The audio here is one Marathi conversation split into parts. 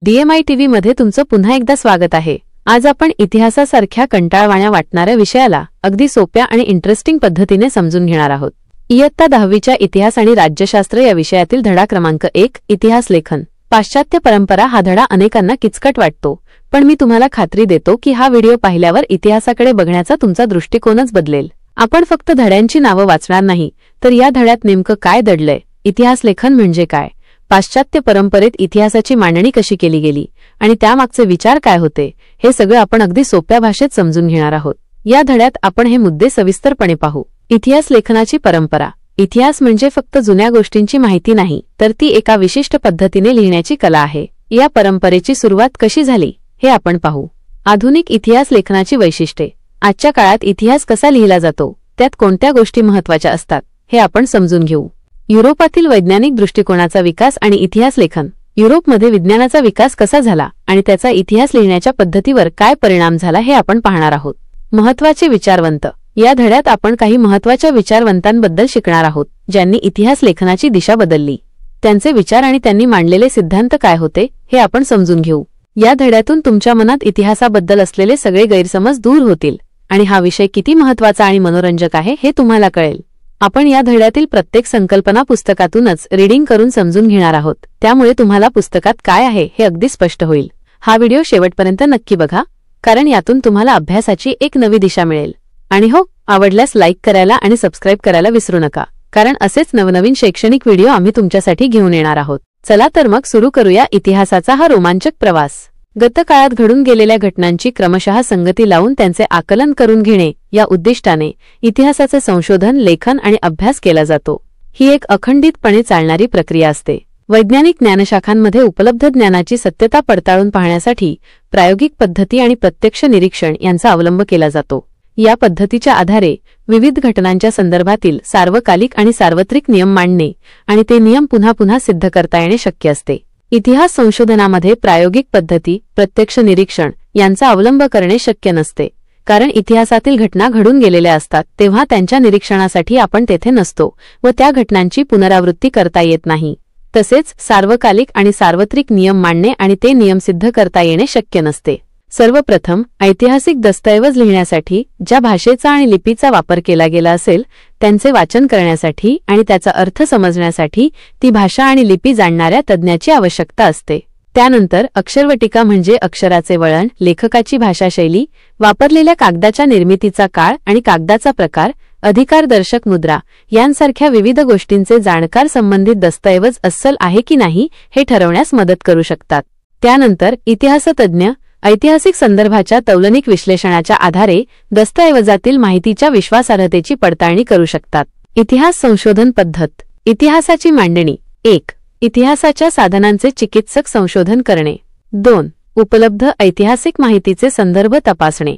DMI TV मध्ये तुमचं पुन्हा एकदा स्वागत आहे। आज आपण इतिहासासारख्या कंटाळवाण्या वाटणाऱ्या विषयाला अगदी सोप्या आणि इंटरेस्टिंग पद्धतीने समजून घेणार आहोत। इयत्ता 10वीच्या इतिहास आणि राज्यशास्त्र या विषयातील धडा क्रमांक 1 इतिहास लेखन। पाश्चात्य परंपरा हा धडा अनेकांना किचकट वाटतो, पण मी तुम्हाला खात्री देतो की हा व्हिडिओ पाहिल्यावर इतिहासाकडे बघण्याचा तुमचा दृष्टिकोनच बदलेल। आपण फक्त धड्यांची नावं वाचणार नाही, तर या धड्यात नेमकं काय दडलंय, इतिहास लेखन म्हणजे काय, पाश्चात्य परंपरेत इतिहासाची मांडणी कशी केली गेली आणि त्यामागचे विचार काय होते, हे सगळं आपण अगदी सोप्या भाषेत समजून घेणार आहोत। या धड्यात आपण हे मुद्दे सविस्तरपणे पाहू। इतिहास लेखनाची परंपरा। इतिहास म्हणजे फक्त जुन्या गोष्टींची माहिती नाही, तर ती एका विशिष्ट पद्धतीने लिहिण्याची कला आहे। या परंपरेची सुरुवात कशी झाली हे आपण पाहू। आधुनिक इतिहास लेखनाची वैशिष्ट्ये। आजच्या काळात इतिहास कसा लिहिला जातो, त्यात कोणत्या गोष्टी महत्त्वाच्या असतात हे आपण समजून घेऊ। युरोपातील वैज्ञानिक दृष्टिकोनाचा विकास आणि इतिहास लेखन। युरोपमध्ये विज्ञानाचा विकास कसा झाला आणि त्याचा इतिहास लिहिण्याच्या पद्धतीवर काय परिणाम झाला हे आपण पाहणार आहोत। महत्त्वाचे विचारवंत। या धड्यात आपण काही महत्त्वाच्या विचारवंतांबद्दल शिकणार आहोत, ज्यांनी इतिहास लेखनाची दिशा बदलली। त्यांचे विचार आणि त्यांनी मांडलेले सिद्धांत काय होते हे आपण समजून घेऊ। या धड्यातून तुमच्या मनात इतिहासाबद्दल असलेले सगळे गैरसमज दूर होतील आणि हा विषय किती महत्त्वाचा आणि मनोरंजक आहे हे तुम्हाला कळेल। आपण या धड्यातील प्रत्येक संकल्पना पुस्तकातूनच रीडिंग करून समजून घेणार आहोत, त्यामुळे तुम्हाला पुस्तकात काय आहे हे अगदी स्पष्ट होईल। हा व्हिडिओ शेवटपर्यंत नक्की बघा, कारण यातून तुम्हाला अभ्यासाची एक नवी दिशा मिळेल। आणि हो, आवडल्यास लाईक करायला आणि सबस्क्राईब करायला विसरू नका, कारण असेच नवनवीन शैक्षणिक व्हिडिओ आम्ही तुमच्यासाठी घेऊन येणार आहोत। चला तर मग सुरू करूया इतिहासाचा हा रोमांचक प्रवास। गतकाळात घडून गेलेल्या घटनांची क्रमशः संगती लावून त्यांचे आकलन करून घेणे या उद्दिष्टाने इतिहासाचे संशोधन, लेखन आणि अभ्यास केला जातो। ही एक अखंडितपणे चालणारी प्रक्रिया असते। वैज्ञानिक ज्ञानशाखांमध्ये उपलब्ध ज्ञानाची सत्यता पडताळून पाहण्यासाठी प्रायोगिक पद्धती आणि प्रत्यक्ष निरीक्षण यांचा अवलंब केला जातो। या पद्धतीच्या आधारे विविध घटनांच्या संदर्भातील सार्वकालिक आणि सार्वत्रिक नियम मांडणे आणि ते नियम पुन्हा पुन्हा सिद्ध करता येणे शक्य असते। इतिहास संशोधनामध्ये प्रायोगिक पद्धती, प्रत्यक्ष निरीक्षण यांचा अवलंब करणे शक्य नसते, कारण इतिहासातील घटना घडून गेलेल्या असतात तेव्हा त्यांच्या निरीक्षणासाठी आपण तेथे नसतो व त्या घटनांची पुनरावृत्ती करता येत नाही। तसेच सार्वकालिक आणि सार्वत्रिक नियम मांडणे आणि ते नियम सिद्ध करता येणे शक्य नसते। सर्वप्रथम ऐतिहासिक दस्तऐवज लिहिण्यासाठी ज्या भाषेचा आणि लिपीचा वापर केला गेला असेल त्यांचे वाचन करण्यासाठी आणि त्याचा अर्थ समजण्यासाठी ती भाषा आणि लिपी जाणणाऱ्या तज्ज्ञाची आवश्यकता असते। त्यानंतर अक्षरवटिका म्हणजे अक्षराचे वळण, लेखकाची भाषाशैली, वापरलेल्या कागदाच्या निर्मितीचा काळ आणि कागदाचा प्रकार, अधिकारदर्शक मुद्रा यांसारख्या विविध गोष्टींचे जाणकार संबंधित दस्तऐवज अस्सल आहे की नाही हे ठरवण्यास मदत करू शकतात। त्यानंतर इतिहासतज्ञ ऐतिहासिक संदर्भाच्या तौलनिक विश्लेषणाच्या आधारे दस्तऐवजातील माहितीच्या विश्वासार्हतेची पडताळणी करू शकतात। इतिहास संशोधन पद्धत। इतिहासाची मांडणी। 1. इतिहासाच्या साधनांचे चिकित्सक संशोधन करणे। 2. उपलब्ध ऐतिहासिक माहितीचे संदर्भ तपासणे।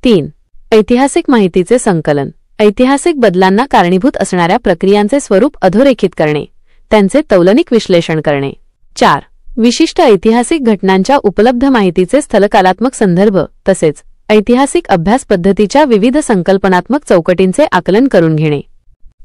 3. ऐतिहासिक माहितीचे संकलन। ऐतिहासिक बदलांना कारणीभूत असणाऱ्या प्रक्रियांचे स्वरूप अधोरेखित करणे, त्यांचे तौलनिक विश्लेषण करणे। 4. विशिष्ट ऐतिहासिक घटनांच्या उपलब्ध माहितीचे स्थलकालात्मक संदर्भ तसेच ऐतिहासिक अभ्यास पद्धतीच्या विविध संकल्पनात्मक चौकटींचे आकलन करून घेणे।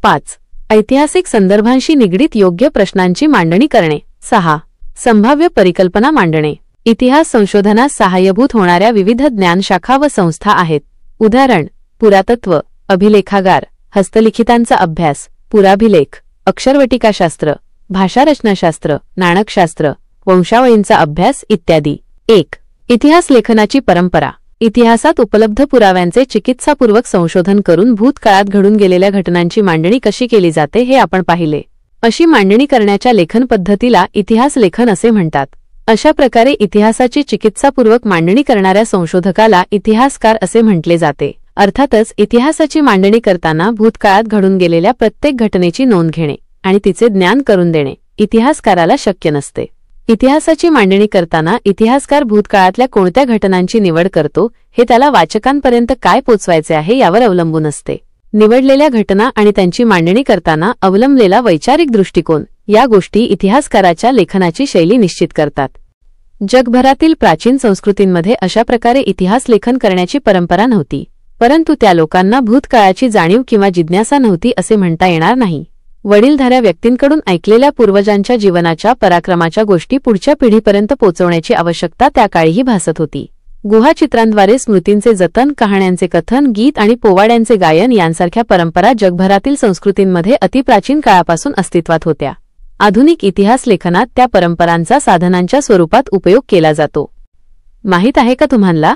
5. ऐतिहासिक संदर्भांशी निगडीत योग्य प्रश्नांची मांडणी करणे। 6. संभाव्य परिकल्पना मांडणे। इतिहास संशोधनास सहाय्यभूत होणाऱ्या विविध ज्ञानशाखा व संस्था आहेत। उदाहरण: पुरातत्व, अभिलेखागार, हस्तलिखितांचा अभ्यास, पुराभिलेख, अक्षरवटिकाशास्त्र, भाषारचनाशास्त्र, नाणकशास्त्र, वंशावळींचा अभ्यास इत्यादी। 1. इतिहास लेखनाची परंपरा। इतिहासात उपलब्ध पुराव्यांचे चिकित्सापूर्वक संशोधन करून भूतकाळात घडून गेलेल्या घटनांची मांडणी कशी केली जाते हे आपण पाहिले। अशी मांडणी करण्याच्या लेखन पद्धतीला इतिहास लेखन असे म्हणतात। अशा प्रकारे इतिहासाची चिकित्सापूर्वक मांडणी करणाऱ्या संशोधकाला इतिहासकार असे म्हटले जाते। अर्थातच इतिहासाची मांडणी करताना भूतकाळात घडून गेलेल्या प्रत्येक घटनेची नोंद घेणे आणि तिचे ज्ञान करून देणे इतिहासकाराला शक्य नसते। इतिहासाची मांडणी करताना इतिहासकार भूतकाळातल्या कोणत्या घटनांची निवड करतो हे त्याला वाचकांपर्यंत काय पोचवायचे आहे यावर अवलंबून असते। निवडलेल्या घटना आणि त्यांची मांडणी करताना अवलंबलेला वैचारिक दृष्टिकोन या गोष्टी इतिहासकाराच्या लेखनाची शैली निश्चित करतात। जगभरातील प्राचीन संस्कृतींमध्ये अशा प्रकारे इतिहास लेखन करण्याची परंपरा नव्हती, परंतु त्या लोकांना भूतकाळाची जाणीव किंवा जिज्ञासा नव्हती असे म्हणता येणार नाही। वडीलधाऱ्या व्यक्तींकडून ऐकलेल्या पूर्वजांच्या जीवनाच्या पराक्रमाच्या गोष्टी पुढच्या पिढीपर्यंत पोहोचवण्याची आवश्यकता त्या काळीही भासत होती. गुहाचित्रांद्वारे स्मृतींचे जतन, कहाण्यांचे कथन, गीत आणि पोवाड्यांचे गायन यांसारख्या परंपरा जगभरातील संस्कृतींमध्ये अतिप्राचीन काळापासून अस्तित्वात होत्या. आधुनिक इतिहास लेखनात त्या परंपरांचा साधनांच्या स्वरूपात उपयोग केला जातो. माहीत आहे का तुम्हाला?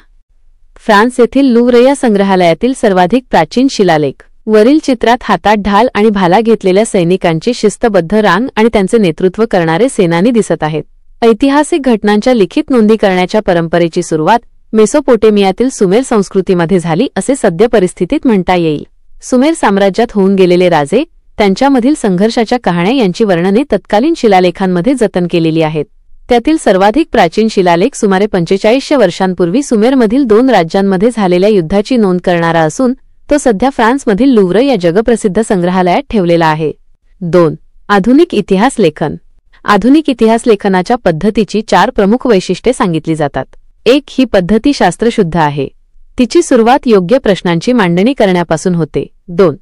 फ्रान्स येथील लुव्र या संग्रहालयातील सर्वाधिक प्राचीन शिलालेख. वरील चित्रात हातात ढाल आणि भाला घेतलेल्या सैनिकांची शिस्तबद्ध रांग आणि त्यांचे नेतृत्व करणारे सेनानी दिसत आहेत. ऐतिहासिक घटनांच्या लिखित नोंदी करण्याच्या परंपरेची सुरुवात मेसोपोटेमियातील सुमेर संस्कृतीमध्ये झाली असे सद्य परिस्थितीत म्हणता येईल. सुमेर साम्राज्यात होऊन गेलेले राजे, त्यांच्यामधील संघर्षाच्या कहाण्या यांची वर्णने तत्कालीन शिलालेखांमध्ये जतन केलेली आहेत. त्यातील सर्वाधिक प्राचीन शिलालेख सुमारे 4500 वर्षांपूर्वी सुमेरमधील 2 राज्यांमध्ये झालेल्या युद्धाची नोंद करणारा असून तो सध्या फ्रान्समधील लुव्र या जगप्रसिद्ध संग्रहालयात ठेवलेला आहे. 2. आधुनिक इतिहास लेखन. आधुनिक इतिहास लेखनाच्या पद्धतीची 4 प्रमुख वैशिष्ट्ये सांगितली जातात. 1. ही पद्धती शास्त्रशुद्ध आहे. तिची सुरुवात योग्य प्रश्नांची मांडणी करण्यापासून होते. 2.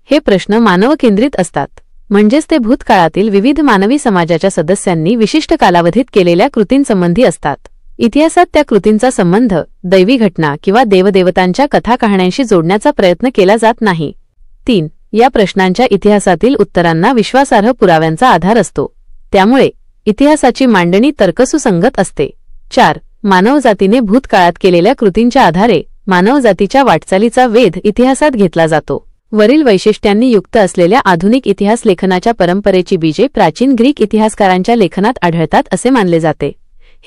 हे प्रश्न मानवकेंद्रित असतात, म्हणजेच ते भूतकाळातील विविध मानवी समाजाच्या सदस्यांनी विशिष्ट कालावधीत केलेल्या कृतींसंबंधी असतात. इतिहासात त्या कृतींचा संबंध दैवी घटना किंवा देवदेवतांच्या कथाकहाण्यांशी जोडण्याचा प्रयत्न केला जात नाही. 3. या प्रश्नांच्या इतिहासातील उत्तरांना विश्वासार्ह पुराव्यांचा आधार असतो. त्यामुळे इतिहासाची मांडणी तर्कसुसंगत असते. 4. मानवजातीने भूतकाळात केलेल्या कृतींच्या आधारे मानवजातीच्या वाटचालीचा वेध इतिहासात घेतला जातो. वरील वैशिष्ट्यांनी युक्त असलेल्या आधुनिक इतिहास लेखनाच्या परंपरेची बीजे प्राचीन ग्रीक इतिहासकारांच्या लेखनात आढळतात असे मानले जाते.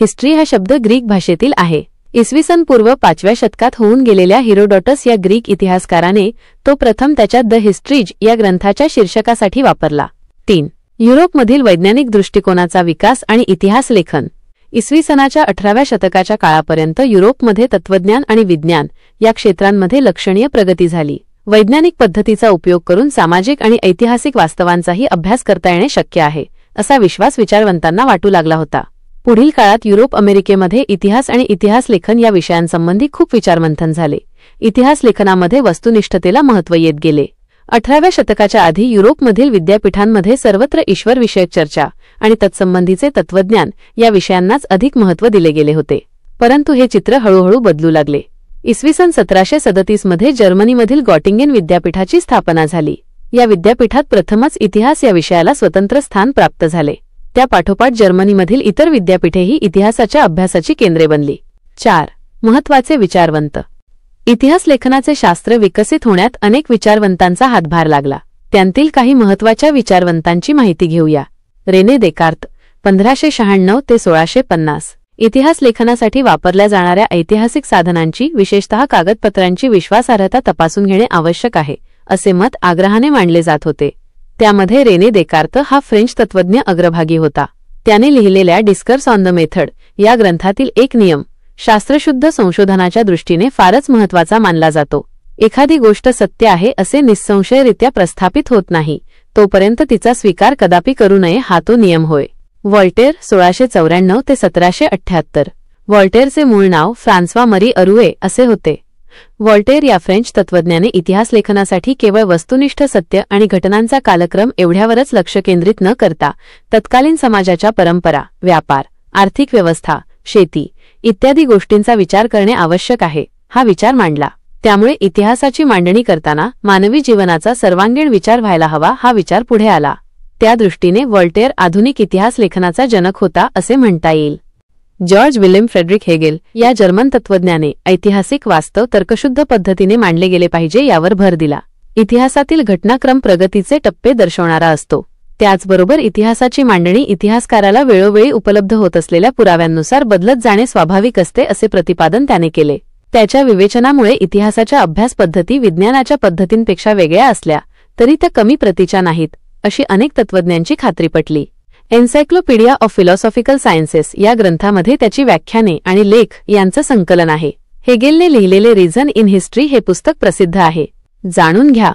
हिस्ट्री हा शब्द ग्रीक भाषेतील आहे. इसवी पूर्व 5व्या शतकात होऊन गेलेल्या हिरोडोटस या ग्रीक इतिहासकाराने तो प्रथम त्याच्या द हिस्ट्रीज या ग्रंथाच्या शीर्षकासाठी वापरला. 3. युरोपमधील वैज्ञानिक दृष्टिकोनाचा विकास आणि इतिहास लेखन. इसवी सनाच्या 18व्या शतकाच्या काळापर्यंत युरोपमध्ये तत्त्वज्ञान आणि विज्ञान या क्षेत्रांमध्ये लक्षणीय प्रगती झाली. वैज्ञानिक पद्धतीचा उपयोग करून सामाजिक आणि ऐतिहासिक वास्तवांचाही अभ्यास करता येणे शक्य आहे, असा विश्वास विचारवंतांना वाटू लागला होता. पुढील काळात युरोप अमेरिकेमध्ये इतिहास आणि इतिहास लेखन या विषयांसंबंधी खूप विचारमंथन झाले. इतिहास लेखनामध्ये वस्तुनिष्ठतेला महत्त्व येत गेले. 18व्या शतकाच्या आधी युरोपमधील विद्यापीठांमध्ये सर्वत्र ईश्वरविषयक चर्चा आणि तत्संबंधीचे तत्त्वज्ञान या विषयांनाच अधिक महत्त्व दिले गेले होते. परंतु हे चित्र हळूहळू बदलू लागले. इसवी सन 1737 मध्ये जर्मनीमधील गॉटिंगेन विद्यापीठाची स्थापना झाली. या विद्यापीठात प्रथमच इतिहास या विषयाला स्वतंत्र स्थान प्राप्त झाले. त्या पाठोपाठ जर्मनीमधील इतर विद्यापीठेही इतिहासाच्या अभ्यासाची केंद्रे बनली. 4. महत्त्वाचे विचारवंत. इतिहास लेखनाचे शास्त्र विकसित होण्यात अनेक विचारवंतांचा हातभार लागला. त्यांतील काही महत्त्वाच्या विचारवंतांची माहिती घेऊया. रेने देकार्त 1596 ते 1650. इतिहास लेखनासाठी वापरल्या जाणाऱ्या ऐतिहासिक साधनांची, विशेषतः कागदपत्रांची विश्वासार्हता तपासून घेणे आवश्यक आहे, असे मत आग्रहाने मांडले जात होते. त्यामध्ये रेने देकार्त हा फ्रेंच तत्त्वज्ञ अग्रभागी होता. त्याने लिहिलेल्या डिस्कर्स ऑन द मेथड या ग्रंथातील एक नियम शास्त्रशुद्ध संशोधनाच्या दृष्टीने फारच महत्त्वाचा मानला जातो. एखादी गोष्ट सत्य आहे असे निस्संशयरित्या प्रस्थापित होत नाही, तोपर्यंत तिचा स्वीकार कदापि करू नये हा तो नियम होय. व्हॉल्टेर 1694 ते 1778. व्हॉल्टेरचे मूळ नाव फ्रान्सवा मरी अरुए असे होते. व्हॉल्टेर या फ्रेंच तत्त्वज्ञाने इतिहास लेखनासाठी केवळ वस्तुनिष्ठ सत्य आणि घटनांचा कालक्रम एवढ्यावरच लक्ष केंद्रित न करता तत्कालीन समाजाच्या परंपरा, व्यापार, आर्थिक व्यवस्था, शेती इत्यादी गोष्टींचा विचार करणे आवश्यक आहे हा विचार मांडला. त्यामुळे इतिहासाची मांडणी करताना मानवी जीवनाचा सर्वांगीण विचार व्हायला हवा हा विचार पुढे आला. त्या दृष्टीने व्हॉल्टेर आधुनिक इतिहास लेखनाचा जनक होता असे म्हणता येईल. जॉर्ज विलेम फ्रेडरिक हेगेल या जर्मन तत्त्वज्ञाने ऐतिहासिक वास्तव तर्कशुद्ध पद्धतीने मांडले गेले पाहिजे यावर भर दिला. इतिहासातील घटनाक्रम प्रगतीचे टप्पे दर्शवणारा असतो. त्याचबरोबर इतिहासाची मांडणी इतिहासकाराला वेळोवेळी उपलब्ध होत असलेल्या पुराव्यांनुसार बदलत जाणे स्वाभाविक असते असे प्रतिपादन त्याने केले. त्याच्या विवेचनामुळे इतिहासाच्या अभ्यास पद्धती विज्ञानाच्या पद्धतींपेक्षा वेगळ्या असल्या तरी त्या कमी प्रतीच्या नाहीत अशी अनेक तत्त्वज्ञांची खात्री पटली. एन्सायक्लोपीडिया ऑफ फिलॉसॉफिकल सायन्सेस या ग्रंथामध्ये त्याची व्याख्याने आणि लेख यांचं संकलन आहे. हेगेलने लिहिलेले रिझन इन हिस्ट्री हे पुस्तक प्रसिद्ध आहे. जाणून घ्या.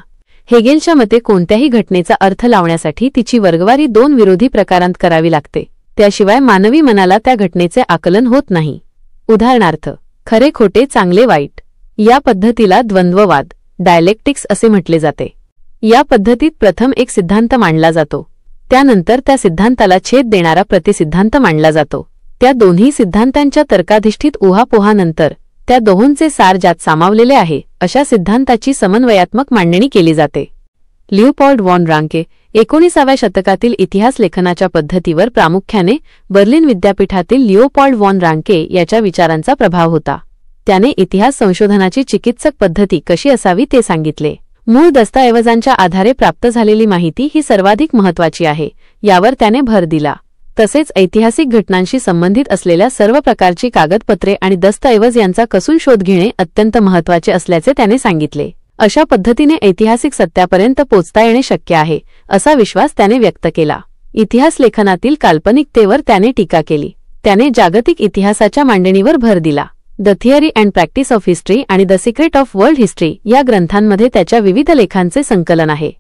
हेगेलच्या मते कोणत्याही घटनेचा अर्थ लावण्यासाठी तिची वर्गवारी 2 विरोधी प्रकारांत करावी लागते. त्याशिवाय मानवी मनाला त्या घटनेचे आकलन होत नाही. उदाहरणार्थ, खरे खोटे, चांगले वाईट या पद्धतीला द्वंद्ववाद, डायलेक्टिक्स असे म्हटले जाते. या पद्धतीत प्रथम एक सिद्धांत मांडला जातो, त्यानंतर त्या सिद्धांताला छेद देणारा प्रतिसिद्धांत मांडला जातो. त्या दोन्ही सिद्धांतांच्या तर्काधिष्ठित उहापोहानंतर त्या दोहोंचे सार ज्यात सामावलेले आहे अशा सिद्धांताची समन्वयात्मक मांडणी केली जाते. लिओपॉल्ड वॉन रांके 19व्या शतकातील इतिहास लेखनाच्या पद्धतीवर प्रामुख्याने बर्लिन विद्यापीठातील लिओपॉल्ड वॉन रांके याच्या विचारांचा प्रभाव होता. त्याने इतिहास संशोधनाची चिकित्सक पद्धती कशी असावी ते सांगितले. मूळ दस्तऐवजांच्या आधारे प्राप्त झालेली माहिती ही सर्वाधिक महत्त्वाची आहे यावर त्याने भर दिला. तसेच ऐतिहासिक घटनांशी संबंधित असलेल्या सर्व प्रकारची कागदपत्रे आणि दस्तऐवज यांचा कसून शोध घेणे अत्यंत महत्त्वाचे असल्याचे त्याने सांगितले. अशा पद्धतीने ऐतिहासिक सत्यापर्यंत पोचता येणे शक्य आहे असा विश्वास त्याने व्यक्त केला. इतिहास लेखनातील काल्पनिकतेवर त्याने टीका केली. त्याने जागतिक इतिहासाच्या मांडणीवर भर दिला. The theory and practice of history आणि the secret of world history या ग्रंथांमध्ये त्याच्या विविध लेखांचे संकलन आहे.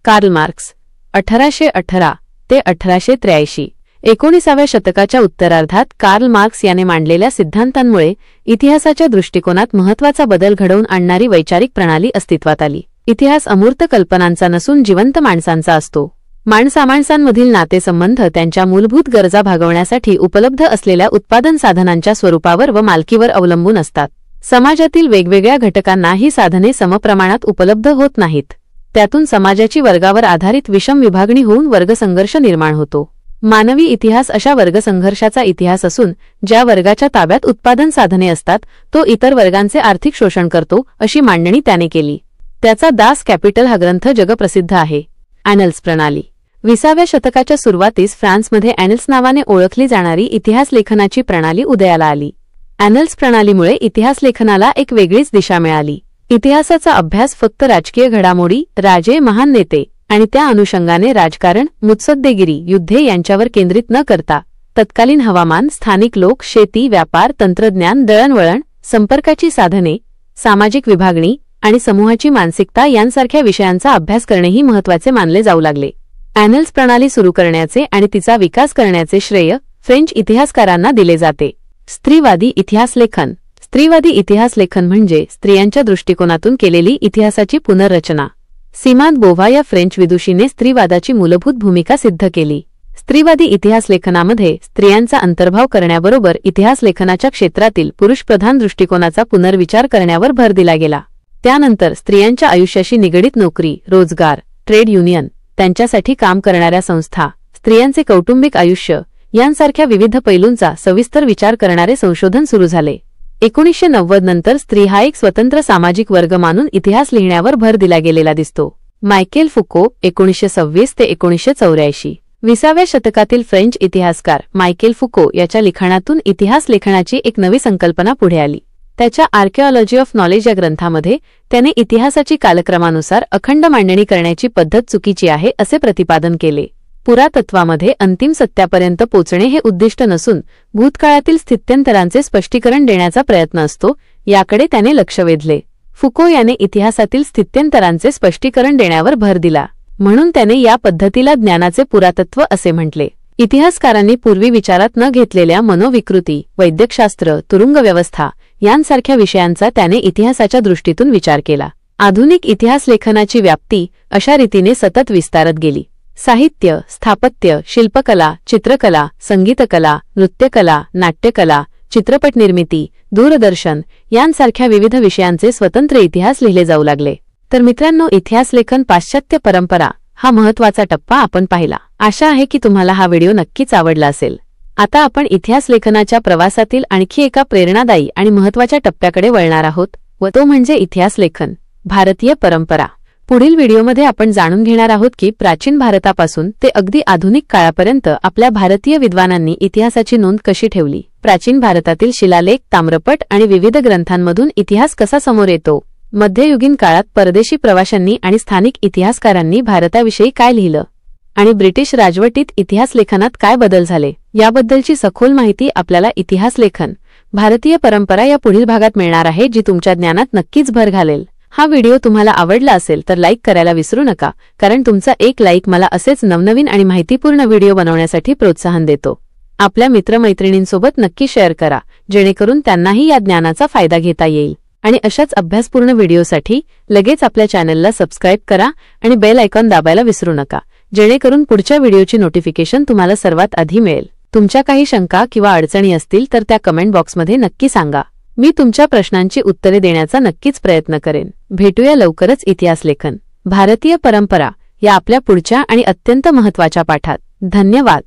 कार्ल मार्क्स 1818 ते 1883. 19व्या शतकाच्या उत्तरार्धात कार्ल मार्क्स याने मांडलेल्या सिद्धांतांमुळे इतिहासाच्या दृष्टिकोनात महत्त्वाचा बदल घडवून आणणारी वैचारिक प्रणाली अस्तित्वात आली. इतिहास अमूर्त कल्पनांचा नसून जिवंत माणसांचा असतो. माणसामाणसांमधील नातेसंबंध त्यांच्या मूलभूत गरजा भागवण्यासाठी उपलब्ध असलेल्या उत्पादन साधनांच्या स्वरूपावर व मालकीवर अवलंबून असतात. समाजातील वेगवेगळ्या घटकांना ही साधने समप्रमाणात उपलब्ध होत नाहीत. त्यातून समाजाची वर्गावर आधारित विषम विभागणी होऊन वर्गसंघर्ष निर्माण होतो. मानवी इतिहास अशा वर्गसंघर्षाचा इतिहास असून ज्या वर्गाच्या ताब्यात उत्पादन साधने असतात तो इतर वर्गांचे आर्थिक शोषण करतो अशी मांडणी त्याने केली. त्याचा दास कॅपिटल हा ग्रंथ जगप्रसिद्ध आहे. ॲनल्स प्रणाली 20व्या शतकाच्या सुरुवातीस फ्रान्समध्ये ॲनल्स नावाने ओळखली जाणारी इतिहास लेखनाची प्रणाली उदयाला आली. ॲनल्स प्रणालीमुळे इतिहास लेखनाला एक वेगळीच दिशा मिळाली. इतिहासाचा अभ्यास फक्त राजकीय घडामोडी, राजे, महान नेते आणि त्या अनुषंगाने राजकारण, मुत्सद्देगिरी, युद्धे यांच्यावर केंद्रित न करता तत्कालीन हवामान, स्थानिक लोक, शेती, व्यापार, तंत्रज्ञान, दळणवळण, संपर्काची साधने, सामाजिक विभागणी आणि समूहाची मानसिकता यांसारख्या विषयांचा अभ्यास करणेही महत्त्वाचे मानले जाऊ लागले. ॲनल्स प्रणाली सुरू करण्याचे आणि तिचा विकास करण्याचे श्रेय फ्रेंच इतिहासकारांना दिले जाते. स्त्रीवादी इतिहास लेखन. स्त्रीवादी इतिहास लेखन म्हणजे स्त्रियांच्या दृष्टिकोनातून केलेली इतिहासाची पुनर्रचना. सिमान बोव्हा या फ्रेंच विदुषीने स्त्रीवादाची मूलभूत भूमिका सिद्ध केली. स्त्रीवादी इतिहास लेखनामध्ये स्त्रियांचा अंतर्भाव करण्याबरोबर इतिहास लेखनाच्या क्षेत्रातील पुरुषप्रधान दृष्टिकोनाचा पुनर्विचार करण्यावर भर दिला गेला. त्यानंतर स्त्रियांच्या आयुष्याशी निगडित नोकरी, रोजगार, ट्रेड युनियन, त्यांच्यासाठी काम करणाऱ्या संस्था, स्त्रियांचे कौटुंबिक आयुष्य यांसारख्या विविध पैलूंचा सविस्तर विचार करणारे संशोधन सुरू झाले. 1990 नंतर स्त्री हा एक स्वतंत्र सामाजिक वर्ग मानून इतिहास लिहिण्यावर भर दिला गेलेला दिसतो. मायकेल फुको 1926 ते 1984. 20व्या शतकातील फ्रेंच इतिहासकार मायकेल फुको याच्या लिखाणातून इतिहास लेखनाची एक नवी संकल्पना पुढे आली. त्याच्या आर्किओलॉजी ऑफ नॉलेज या ग्रंथामध्ये त्याने इतिहासाची कालक्रमानुसार अखंड मांडणी करण्याची पद्धत चुकीची आहे असे प्रतिपादन केले. पुरातत्वामध्ये अंतिम सत्यापर्यंत पोचणे हे उद्दिष्ट नसून भूतकाळातील स्थित्यंतरांचे स्पष्टीकरण देण्याचा प्रयत्न असतो याकडे त्याने लक्ष वेधले. फुको याने इतिहासातील स्थित्यंतरांचे स्पष्टीकरण देण्यावर भर दिला, म्हणून त्याने या पद्धतीला ज्ञानाचे पुरातत्व असे म्हटले. इतिहासकारांनी पूर्वी विचारात न घेतलेल्या मनोविकृती, वैद्यकशास्त्र, तुरुंग व्यवस्था यांसारख्या विषयांचा त्याने इतिहासाच्या दृष्टीतून विचार केला. आधुनिक इतिहास लेखनाची व्याप्ती अशा रीतीने सतत विस्तारत गेली. साहित्य, स्थापत्य, शिल्पकला, चित्रकला, संगीतकला, नृत्यकला, नाट्यकला, चित्रपट निर्मिती, दूरदर्शन यांसारख्या विविध विषयांचे स्वतंत्र इतिहास लिहिले जाऊ लागले. तर मित्रांनो, इतिहास लेखन पाश्चात्य परंपरा हा महत्त्वाचा टप्पा आपण पाहिला. आशा आहे की तुम्हाला हा व्हिडिओ नक्कीच आवडला असेल. आता आपण इतिहास लेखनाच्या प्रवासातील आणखी एका प्रेरणादायी आणि महत्त्वाच्या टप्प्याकडे वळणार आहोत व तो म्हणजे इतिहास लेखन, भारतीय परंपरा. पुढील व्हिडिओमध्ये आपण जाणून घेणार आहोत की प्राचीन भारतापासून ते अगदी आधुनिक काळापर्यंत आपल्या भारतीय विद्वानांनी इतिहासाची नोंद कशी ठेवली. प्राचीन भारतातील शिलालेख, ताम्रपट आणि विविध ग्रंथांमधून इतिहास कसा समोर येतो. मध्ययुगीन काळात परदेशी प्रवाशांनी आणि स्थानिक इतिहासकारांनी भारताविषयी काय लिहिलं आणि ब्रिटिश राजवटीत इतिहास लेखनात काय बदल झाले याबद्दलची सखोल माहिती आपल्याला इतिहास लेखन, भारतीय परंपरा या पुढील भागात मिळणार आहे, जी तुमच्या ज्ञानात नक्कीच भर घालेल. हा व्हिडिओ तुम्हाला आवडला असेल तर लाईक करायला विसरू नका, कारण तुमचा एक लाईक मला असेच नवनवीन आणि माहितीपूर्ण व्हिडिओ बनवण्यासाठी प्रोत्साहन देतो. आपल्या मित्रमैत्रिणींसोबत नक्की शेअर करा, जेणेकरून त्यांनाही या ज्ञानाचा फायदा घेता येईल. आणि अशाच अभ्यासपूर्ण व्हिडिओसाठी लगेच आपल्या चॅनलला सबस्क्राईब करा आणि बेल आयकॉन दाबायला विसरू नका, जेणेकरून पुढच्या व्हिडिओची नोटिफिकेशन तुम्हाला सर्वात आधी मिळेल. तुमच्या काही शंका किंवा अडचणी असतील तर त्या कमेंट बॉक्समध्ये नक्की सांगा. मी तुमच्या प्रश्नांची उत्तरे देण्याचा नक्कीच प्रयत्न करेन. भेटूया लवकरच इतिहास लेखन, भारतीय परंपरा या आपल्या पुढच्या आणि अत्यंत महत्त्वाच्या पाठात. धन्यवाद.